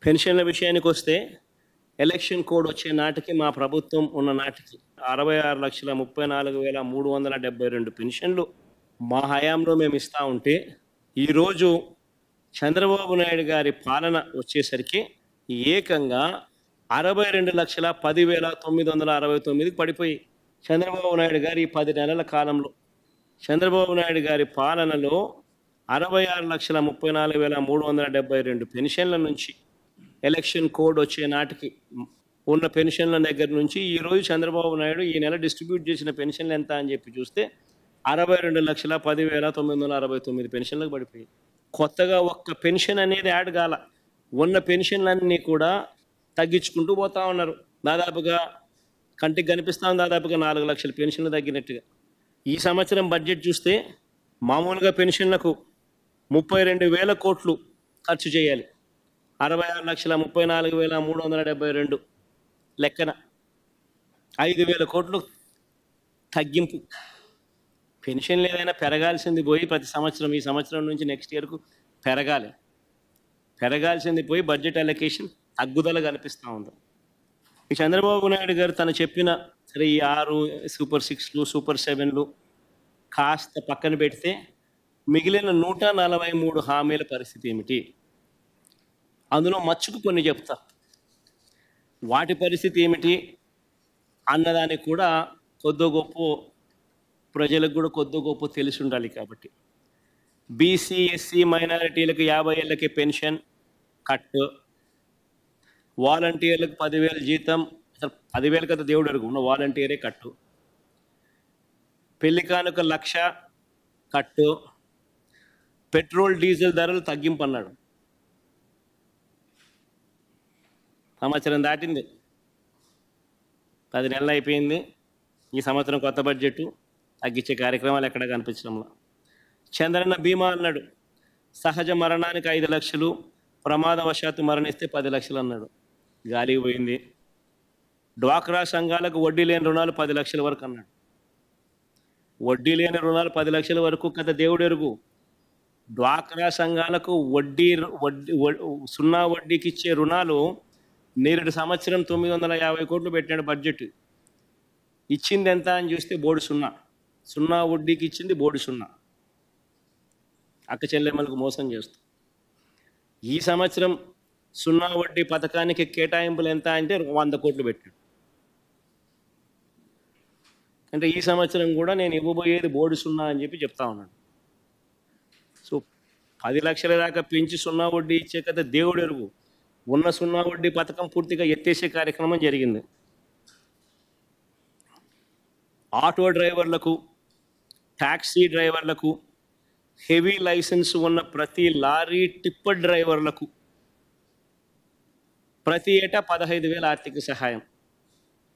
పెన్షన్ల విషయానికి వస్తే ఎలక్షన్ కోడ్ వచ్చే నాటికి మా ప్రభుత్వం ఉన్న నాటికి 66,34,372 పెన్షన్లు మా హయాంలో మేము ఇస్తూ ఉంటే ఈరోజు చంద్రబాబు నాయుడు గారి పాలన వచ్చేసరికి ఏకంగా 62,10,969కి పడిపోయి చంద్రబాబు నాయుడు గారి 10 నెలల కాలంలో చంద్రబాబు నాయుడు గారి పాలనలో 66,34,372 పెన్షన్ల నుంచి ఎలక్షన్ కోడ్ వచ్చే నాటికి ఉన్న పెన్షన్ల దగ్గర నుంచి ఈరోజు చంద్రబాబు నాయుడు ఈ నెల డిస్ట్రిబ్యూట్ చేసిన పెన్షన్లు ఎంత అని చెప్పి చూస్తే 62,10,969 పెన్షన్లకు పడిపోయి కొత్తగా ఒక్క పెన్షన్ అనేది యాడ్ కాల. ఉన్న పెన్షన్లన్నీ కూడా తగ్గించుకుంటూ పోతా ఉన్నారు. దాదాపుగా కంటికి కనిపిస్తాం, దాదాపుగా 4 లక్షల పెన్షన్లు తగ్గినట్టుగా. ఈ సంవత్సరం బడ్జెట్ చూస్తే మామూలుగా పెన్షన్లకు 32,000 కోట్లు ఖర్చు చేయాలి. 66,34,372 లెక్కన 5,000 కోట్లు తగ్గింపు. పెన్షన్లు ఏదైనా పెరగాల్సింది పోయి ప్రతి సంవత్సరం ఈ సంవత్సరం నుంచి నెక్స్ట్ ఇయర్కు పెరగాల్సింది పోయి బడ్జెట్ అలొకేషన్ తగ్గుదల కనిపిస్తూ ఉంది. ఈ చంద్రబాబు నాయుడు గారు తను చెప్పిన సరే ఈ 6 సూపర్ 6లు సూపర్ 7లు కాస్త పక్కన పెడితే మిగిలిన 143 హామీల పరిస్థితి ఏమిటి? అందులో మచ్చుకు కొన్ని చెప్తా. వాటి పరిస్థితి ఏమిటి అన్నదానికి కూడా కొద్దో గొప్ప ప్రజలకు కూడా కొద్దో గొప్ప తెలిసి ఉండాలి. కాబట్టి బీసీ ఎస్సీ మైనారిటీలకు 50 ఏళ్ళకి పెన్షన్ కట్, వాలంటీర్లకు 10,000 జీతం, అసలు 10,000 కదా దేవుడు అడుగు ఉన్న వాలంటీరే కట్టు, పెళ్లి కానుక 1,00,000 కట్టు, పెట్రోల్ డీజిల్ ధరలు తగ్గింపు అన్నాడు. సంవత్సరం దాటింది, 10 నెలలు అయిపోయింది. ఈ సంవత్సరం కొత్త బడ్జెట్ తగ్గించే కార్యక్రమాలు ఎక్కడ కనిపించడంలో. చంద్రన్న బీమా అన్నాడు, సహజ మరణానికి 5 లక్షలు, ప్రమాదవశాత్తు మరణిస్తే 10 లక్షలు అన్నాడు. గాలికి పోయింది. డ్వాక్రా సంఘాలకు వడ్డీ లేని రుణాలు 10 లక్షల వరకు అన్నాడు. వడ్డీ లేని రుణాలు 10 లక్షల వరకు కదా దేవుడు ఎరుగు. డ్వాక్రా సంఘాలకు సున్నా వడ్డీకి ఇచ్చే రుణాలు నేరుడు సంవత్సరం 950 కోట్లు పెట్టాడు బడ్జెట్. ఇచ్చింది ఎంత అని చూస్తే బోర్డు సున్నా వడ్డీకి ఇచ్చింది బోర్డు సున్నా. అక్క చెల్లెమ్మలకు మోసం చేస్తూ ఈ సంవత్సరం సున్నా వడ్డీ పథకానికి కేటాయింపులు ఎంత అంటే 100 కోట్లు పెట్టాడు. అంటే ఈ సంవత్సరం కూడా నేను ఇవ్వబోయేది బోర్డు సున్నా అని చెప్పి చెప్తా ఉన్నాడు. సో 10 లక్షల దాకా పెంచి సున్నా వడ్డీ ఇచ్చే కదా దేవుడు ఎరుగు. ఉన్న సున్నా వడ్డీ పథకం పూర్తిగా ఎత్తేసే కార్యక్రమం జరిగింది. ఆటో డ్రైవర్లకు, ట్యాక్సీ డ్రైవర్లకు, హెవీ లైసెన్స్ ఉన్న ప్రతి లారీ టిప్పర్ డ్రైవర్లకు ప్రతి ఏటా 15,000 ఆర్థిక సహాయం.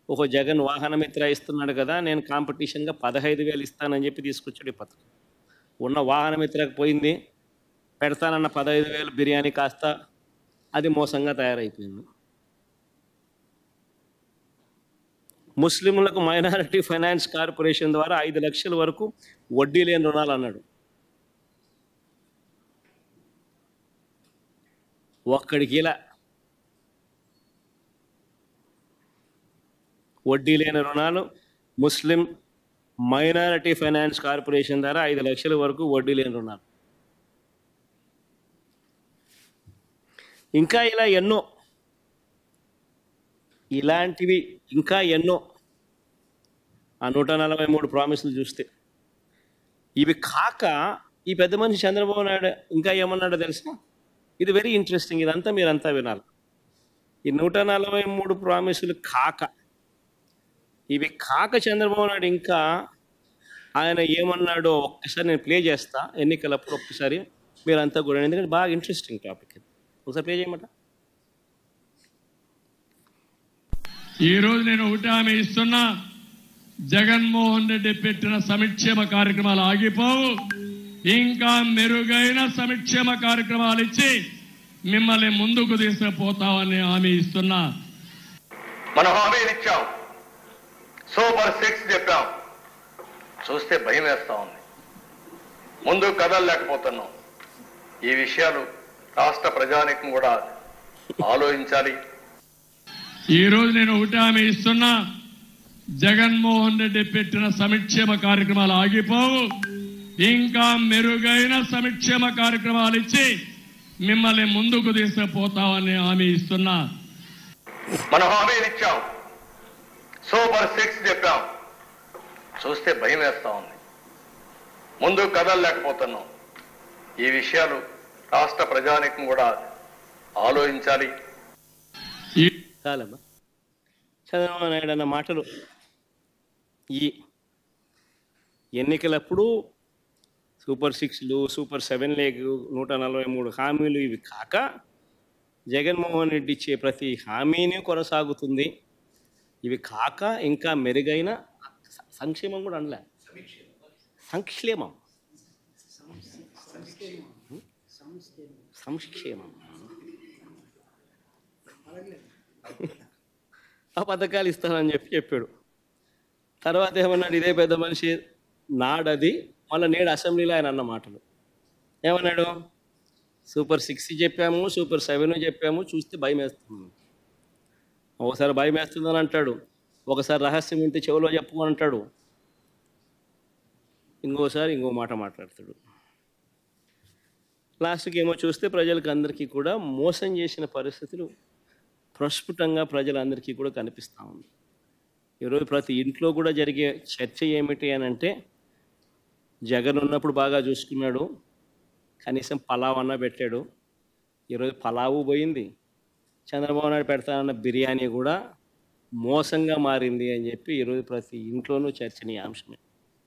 ఒక జగన్ వాహనమిత్ర ఇస్తున్నాడు కదా, నేను కాంపిటీషన్గా 15,000 ఇస్తానని చెప్పి తీసుకొచ్చాడు ఈ పథకం. ఉన్న వాహనమిత్రకు పోయింది, పెడతానన్న 15,000 బిర్యానీ కాస్త అది మోసంగా తయారైపోయింది. ముస్లింలకు మైనారిటీ ఫైనాన్స్ కార్పొరేషన్ ద్వారా 5 లక్షల వరకు వడ్డీ లేని రుణాలు అన్నాడు. ఒక్కడికి ఇలా వడ్డీ లేని రుణాలు ముస్లిం మైనారిటీ ఫైనాన్స్ కార్పొరేషన్ ద్వారా 5 లక్షల వరకు వడ్డీ లేని రుణాలు. ఇంకా ఇలా ఎన్నో ఇలాంటివి ఇంకా ఎన్నో. ఆ 143 ప్రామిసులు చూస్తే ఇవి కాక ఈ పెద్ద మనిషి చంద్రబాబు నాయుడు ఇంకా ఏమన్నాడో తెలుసా? ఇది వెరీ ఇంట్రెస్టింగ్. ఇదంతా మీరంతా వినాలి. ఈ 143 ప్రామిసులు కాక ఇవి కాక చంద్రబాబు నాయుడు ఇంకా ఆయన ఏమన్నాడో ఒక్కసారి నేను ప్లే చేస్తా ఎన్నికలప్పుడు. ఒక్కసారి మీరంతా కూడా, ఎందుకంటే బాగా ఇంట్రెస్టింగ్ టాపిక్. ఒకసారి ప్లే చేయమంట. ఈరోజు నేను ఒకటి హామీ ఇస్తున్నా, జగన్మోహన్ రెడ్డి పెట్టిన సంక్షేమ కార్యక్రమాలు ఆగిపోవు. ఇంకా మెరుగైన సంక్షేమ కార్యక్రమాలు ఇచ్చి మిమ్మల్ని ముందుకు తీసుకుపోతామని హామీ ఇస్తున్నా. మనం హామీలు ఇచ్చాం, సూపర్ 6 చెప్పాం. చూస్తే భయం వేస్తా ఉంది, ముందు కదలలేకపోతున్నాం. ఈ విషయాలు రాష్ట్ర ప్రజానికం కూడా ఆలోచించాలి. ఈ రోజు నేను ఒకటి హామీ ఇస్తున్నా, జగన్మోహన్ రెడ్డి పెట్టిన సంక్షేమ కార్యక్రమాలు ఆగిపోవు. ఇంకా మెరుగైన సంక్షేమ కార్యక్రమాలు ఇచ్చి మిమ్మల్ని ముందుకు తీసుకుపోతామని హామీ ఇస్తున్నా. మనం హామీలు ఇచ్చాం, సూపర్ 6 చెప్పాం. చూస్తే భయం వేస్తా ఉంది. ముందు కదలలేకపోతున్నాం. ఈ విషయాలు రాష్ట్ర ప్రజానీకం కూడా ఆలోచించాలి. చాలమ్మా. చంద్రబాబు నాయుడు అన్న మాటలు ఈ ఎన్నికలప్పుడు సూపర్ 6లు, సూపర్ 7 లేకు 143 హామీలు ఇవి కాక జగన్మోహన్ రెడ్డి ఇచ్చే ప్రతి హామీని కొనసాగుతుంది. ఇవి కాక ఇంకా మెరుగైన సంక్షేమం కూడా అనలే, సంక్షేమం సంక్షేమం ఆ పథకాలు ఇస్తానని చెప్పాడు. తర్వాత ఏమన్నాడు, ఇదే పెద్ద మనిషి నాడది మళ్ళీ నేడు అసెంబ్లీలో ఆయన అన్న మాటలు ఏమన్నాడు, సూపర్ 6 చెప్పాము, సూపర్ 7 చెప్పాము, చూస్తే భయం వేస్తుంది. ఒకసారి భయం వేస్తుందని అంటాడు, ఒకసారి రహస్యం వింటే చెవిలో చెప్పమని అంటాడు, ఇంకోసారి ఇంకో మాట మాట్లాడతాడు. లాస్ట్కి ఏమో చూస్తే ప్రజలకు అందరికీ కూడా మోసం చేసిన పరిస్థితులు ప్రస్ఫుటంగా ప్రజలందరికీ కూడా కనిపిస్తూ ఉంది. ఈరోజు ప్రతి ఇంట్లో కూడా జరిగే చర్చ ఏమిటి అని అంటే, జగన్ ఉన్నప్పుడు బాగా చూసుకున్నాడు, కనీసం పలావ్ అన్న పెట్టాడు. ఈరోజు పలావు పోయింది, చంద్రబాబు నాయుడు పెడతానన్న బిర్యానీ కూడా మోసంగా మారింది అని చెప్పి ఈరోజు ప్రతి ఇంట్లోనూ చర్చనీయాంశమే.